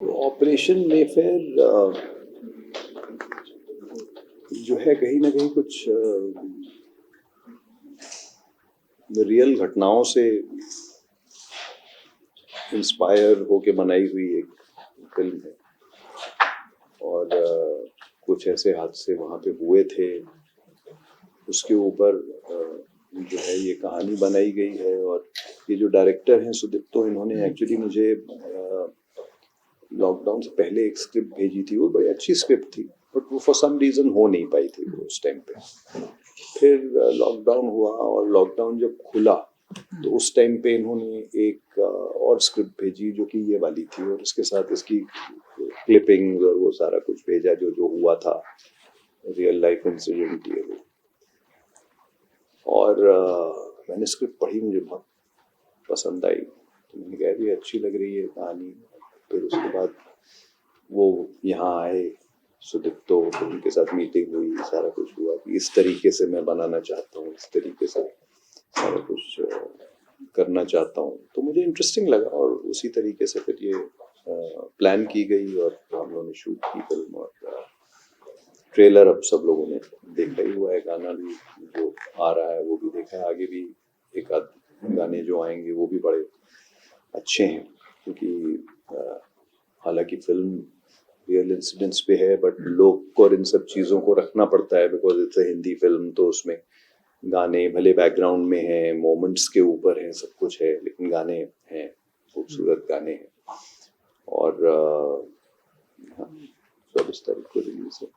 Operation Mayfair जो है कहीं ना कहीं कुछ रियल घटनाओं से इंस्पायर होके बनाई हुई एक फिल्म है और कुछ ऐसे हादसे वहाँ पे हुए थे, उसके ऊपर जो है ये कहानी बनाई गई है। और ये जो डायरेक्टर हैं सुदीप्तो, इन्होंने एक्चुअली मुझे लॉकडाउन से पहले एक स्क्रिप्ट भेजी थी। वो बड़ी अच्छी स्क्रिप्ट थी, बट वो फॉर सम रीज़न हो नहीं पाई थी वो उस टाइम पे। फिर लॉकडाउन हुआ और लॉकडाउन जब खुला तो उस टाइम पे इन्होंने एक और स्क्रिप्ट भेजी जो कि ये वाली थी, और उसके साथ इसकी क्लिपिंग्स और वो सारा कुछ भेजा जो जो हुआ था, रियल लाइफ इंसिडेंट ये वो। और मैंने स्क्रिप्ट पढ़ी, मुझे बहुत पसंद आई, तो मैंने कहा भी अच्छी लग रही है कहानी। फिर उसके बाद वो यहाँ आए सुदीप्तो, तो उनके साथ मीटिंग हुई, सारा कुछ हुआ कि इस तरीके से मैं बनाना चाहता हूँ, इस तरीके से सारा कुछ करना चाहता हूँ। तो मुझे इंटरेस्टिंग लगा और उसी तरीके से फिर ये प्लान की गई और हम लोगों ने शूट की फिल्म। और ट्रेलर अब सब लोगों ने देखा ही हुआ है, गाना भी जो आ रहा है वो भी देखा है, आगे भी एक आध गाने जो आएंगे वो भी बड़े अच्छे हैं, क्योंकि हालांकि फिल्म रियल इंसिडेंट्स पे है, बट लोग को और इन सब चीज़ों को रखना पड़ता है because it's a Hindi film. तो उसमें गाने भले बैकग्राउंड में हैं, मोमेंट्स के ऊपर हैं, सब कुछ है, लेकिन गाने हैं, खूबसूरत गाने हैं। और हाँ, 24 तारीख को रिलीज है।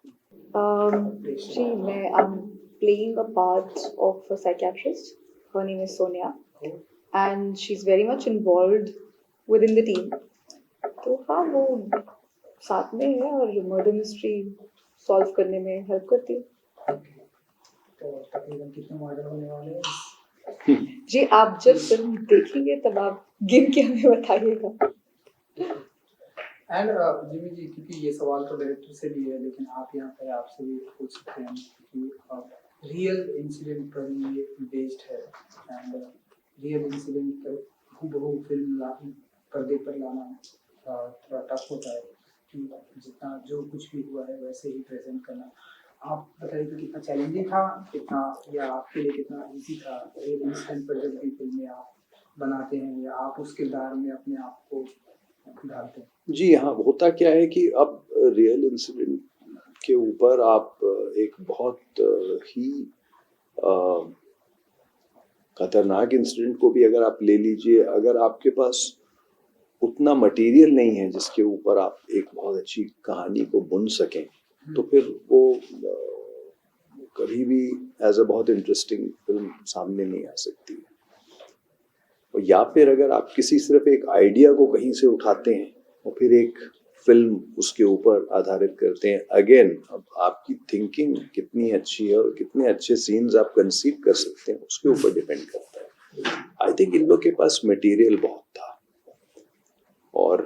I'm playing a part of a psychiatrist. Her name is Sonia, and she's very much involved within the team. तो हाँ, वो साथ में है और मर्डर मिस्ट्री सॉल्व करने में हेल्प करती है। तो तकरीबन कितने मर्डर होने वाले हैं? जी, आप जब फिल्म देखेंगे तब आप गिन के हमें बताइएगा। एंड जिमी जी, क्योंकि ये सवाल तो डायरेक्टर से भी है, लेकिन आप यहाँ पर आपसे भी पूछ सकते हैं कि रियल इंसिडेंट पर ये बेस्ड है एंड रियल इंसिडेंट पर हूबहू फिल्म पर्दे पर लाना थोड़ा टफ होता है कि जितना जो कुछ भी हुआ है वैसे ही प्रेजेंट करना। आप बताइए कि कितना चैलेंजिंग था, कितना, या आपके लिए कितना इजी था रियल इंसिडेंट पर जब भी फिल्में आप बनाते हैं या आप उस किरदार में अपने आप को डालते हैं? जी हाँ, होता क्या है कि अब रियल इंसिडेंट के ऊपर आप एक बहुत ही खतरनाक इंसिडेंट को भी अगर आप ले लीजिए, अगर आपके पास उतना मटेरियल नहीं है जिसके ऊपर आप एक बहुत अच्छी कहानी को बुन सकें, तो फिर वो कभी भी एज अ बहुत इंटरेस्टिंग फिल्म सामने नहीं आ सकती है। या फिर अगर आप किसी सिर्फ एक आइडिया को कहीं से उठाते हैं और फिर एक फिल्म उसके ऊपर आधारित करते हैं, अगेन अब आपकी थिंकिंग कितनी अच्छी है और कितने अच्छे सीन्स आप कंसीव कर सकते हैं उसके ऊपर डिपेंड करता है। आई थिंक इन लोग के पास मटेरियल बहुत था और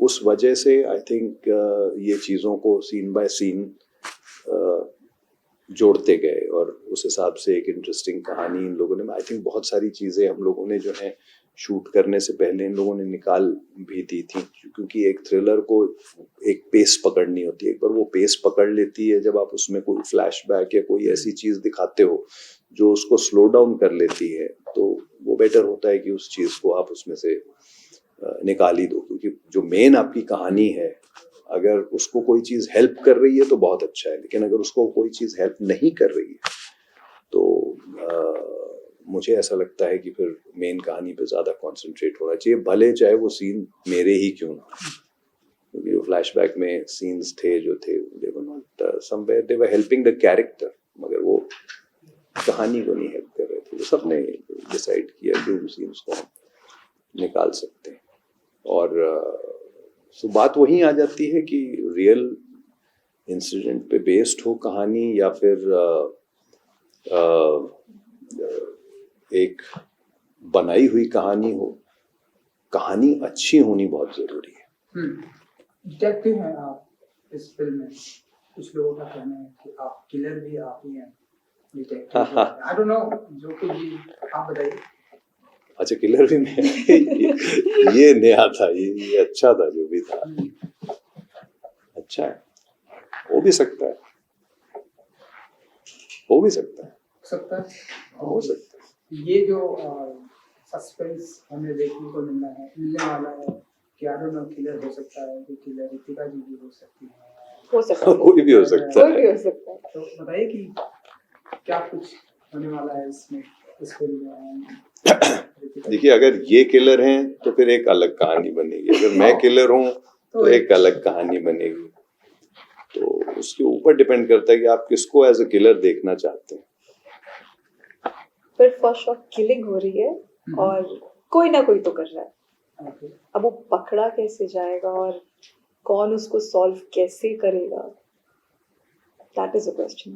उस वजह से आई थिंक ये चीज़ों को सीन बाय सीन जोड़ते गए और उस हिसाब से एक इंटरेस्टिंग कहानी इन लोगों ने, आई थिंक बहुत सारी चीज़ें हम लोगों ने जो है शूट करने से पहले इन लोगों ने निकाल भी दी थी, क्योंकि एक थ्रिलर को एक पेस पकड़नी होती है। एक बार वो पेस पकड़ लेती है, जब आप उसमें कोई फ्लैशबैक या कोई ऐसी चीज़ दिखाते हो जो उसको स्लो डाउन कर लेती है, तो वो बेटर होता है कि उस चीज़ को आप उसमें से निकाल ही दो, क्योंकि जो मेन आपकी कहानी है अगर उसको कोई चीज़ हेल्प कर रही है तो बहुत अच्छा है, लेकिन अगर उसको कोई चीज़ हेल्प नहीं कर रही है तो मुझे ऐसा लगता है कि फिर मेन कहानी पे ज़्यादा कंसंट्रेट होना चाहिए, भले चाहे वो सीन मेरे ही क्यों ना, क्योंकि वो फ्लैशबैक में सीन्स थे जो थे, they were not somewhere, they were helping the character, मगर वो कहानी को नहीं हेल्प कर रहे थे। तो सबने डिसाइड किया कि उन सीन्स को हम निकाल सकते हैं। और तो बात वहीं आ जाती है कि रियल इंसिडेंट पे बेस्ड हो कहानी या फिर एक बनाई हुई कहानी हो, कहानी अच्छी होनी बहुत जरूरी है। डिटेक्टिव हैं आप इस फिल्म में, कुछ लोगों का कहना है कि आप किलर भी आप ही हैं, डिटेक्टिव। आई डोंट नो, जो कुछ भी आप बताइए। अच्छा किलर भी नया ये नया था, ये अच्छा था जो भी था, अच्छा है, हो भी सकता है, हो भी सकता है, सकता है। हो सकता है। ये जो सस्पेंस हमें देखने को मिलने वाला है कि आई डोंट नो किलर हो सकता है कि किलर रितिका जी भी हो सकती है, हो सकता है, कोई भी हो सकता कोई भी है। हो सकता है। तो बताइए कि क्या कुछ होने वाला है इसमें, इस फिल्म में रितिका जी? देखिए अगर ये किलर हैं तो फिर एक अलग कहानी बनेगी, अगर मैं किलर हूँ तो एक अलग कहानी बनेगी, तो उसके ऊपर डिपेंड करता है कि आप किसको एज अ किलर देखना चाहते हैं। पर फॉर श्योर किलिंग हो रही है और कोई ना कोई तो कर रहा है। Okay. अब वो पकड़ा कैसे जाएगा और कौन उसको सॉल्व कैसे करेगा, that is a question.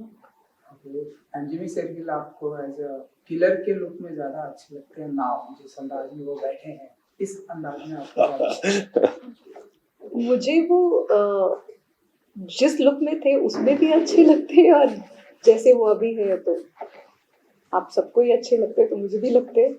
Okay. And Jimmy Shergill आपको एज अ किलर के लुक में ज्यादा अच्छे लगते हैं नाउ, जिस अंदाज में वो बैठे हैं, इस अंदाज में आपको ज्यादा अच्छे लगते हैं? मुझे वो जिस लुक में थे उसमें भी अच्छे लगते हैं और जैसे वो अभी है तो आप सबको ही अच्छे लगते हैं, तो मुझे भी लगते हैं।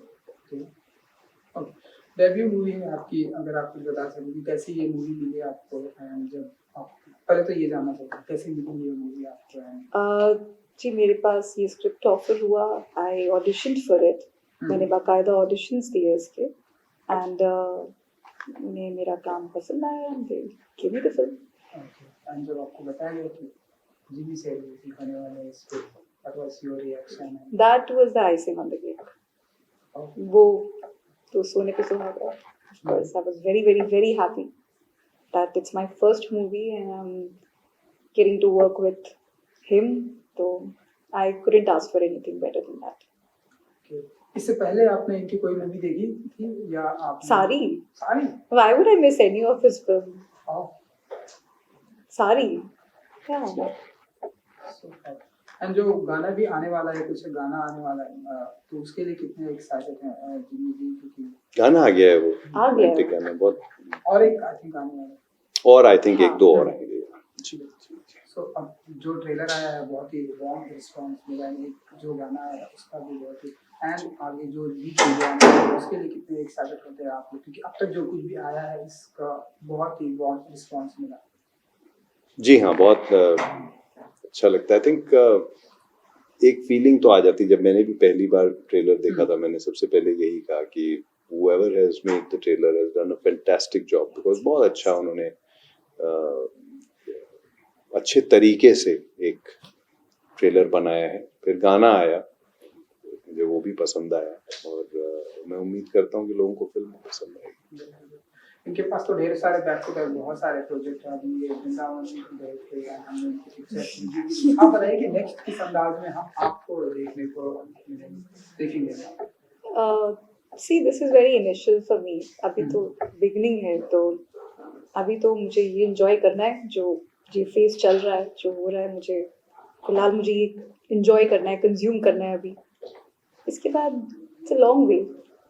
डेब्यू मूवी है आपकी, अगर आप कुछ बता सकें कि कैसी ये मूवी मिली आपको, एंड जब आप पहले तो ये जानना चाहते हैं कैसी मिली ये मूवी आपको? जी मेरे पास ये स्क्रिप्ट ऑफर हुआ, आई ऑडिशनड फॉर इट, मैंने बाकायदा ऑडिशंस दिए इसके एंड उन्हें मेरा काम पसंद आया and they give me the film. And जब आपको बताया गया कि जिमी शेरगिल की होने वाले है इस film, what was your reaction? That was the icing on the cake. वो तो सोने पे सुहागा। Of course, I was very, very, very happy that it's my first movie and I'm getting to work with him. So I couldn't ask for anything better than that. इससे पहले आपने इनकी कोई मूवी देखी थी या आप? सारी। सारी? Why would I miss any of his film? सारी। Yeah. एंड जो गाना भी आने वाला है, कुछ गाना आने वाला है, तो उसके लिए कितने एक्साइटेड हैं जिमी जी? क्योंकि गाना आ गया है वो, आ गया है। ठीक है ना, बहुत, और एक आई थिंक आने वाला है। और आई थिंक एक हाँ। दो और आएंगे। सो अब जो ट्रेलर आया है बहुत ही वार्म रिस्पांस मिला है, एक जो गाना आया है उसका भी बहुत ही, एंड आगे जो लीड है उसके लिए कितने एक्साइटेड होते हैं आप लोग? क्योंकि अब तक जो कुछ भी आया है इसका बहुत ही वार्म रिस्पांस मिला। जी हाँ, बहुत अच्छा लगता है। आई थिंक एक फीलिंग तो आ जाती है, जब मैंने भी पहली बार ट्रेलर देखा था, मैंने सबसे पहले यही कहा कि whoever has made the trailer has done a fantastic job, because बहुत अच्छा उन्होंने अच्छे तरीके से एक ट्रेलर बनाया है। फिर गाना आया, मुझे वो भी पसंद आया और मैं उम्मीद करता हूँ कि लोगों को फिल्म पसंद आएगी। इनके पास तो ढेर सारे बैक टू बैक बहुत सारे प्रोजेक्ट हैं। अभी ये वृंदावन गए थे, हमने उनकी पिक्चर। आप बताइए कि नेक्स्ट किस अंदाज में हम आपको देखने को देखेंगे? See, this is very initial for me. अभी तो beginning है, तो अभी तो मुझे ये enjoy करना है, जो ये फेज चल रहा है, जो हो रहा है, मुझे फिलहाल मुझे ये enjoy करना है, consume करना है अभी। इसके बाद it's a long way.